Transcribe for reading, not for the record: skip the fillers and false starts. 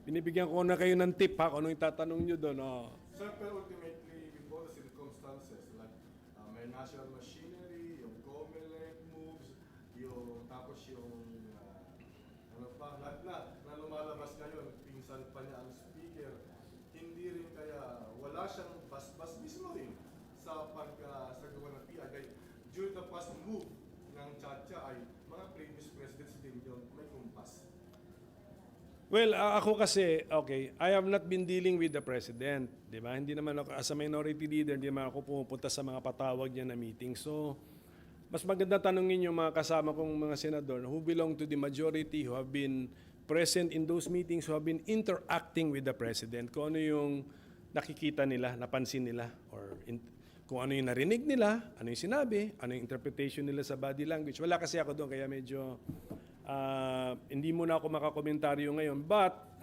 binibigyan ko na kayo ng tip ha, kung ano yung tatanong nyo doon. Oh. Sir, pero ultimately, with all the circumstances, like may national machinery, yung COMELEC moves, tapos yung ano pa, lahat na lumalabas ngayon, pinsan pa niya ang speaker, hindi rin kaya wala siyang bas-bas mismo rin sa pagsagawa ng PI. Dahil during the past move ng Chacha ay mga previous presidents din yun, may kumpas. Well, ako kasi, okay, I have not been dealing with the president, di ba? Hindi naman ako, as a minority leader, hindi naman ako pumupunta sa mga patawag niya na meeting. So, mas maganda tanungin yung mga kasama kong mga senador who belong to the majority, who have been present in those meetings, who have been interacting with the president, kung ano yung nakikita nila, napansin nila, or kung ano yung narinig nila, ano yung sinabi, ano yung interpretation nila sa body language. Wala kasi ako doon, kaya medyo hindi muna ako makakomentaryo ngayon. But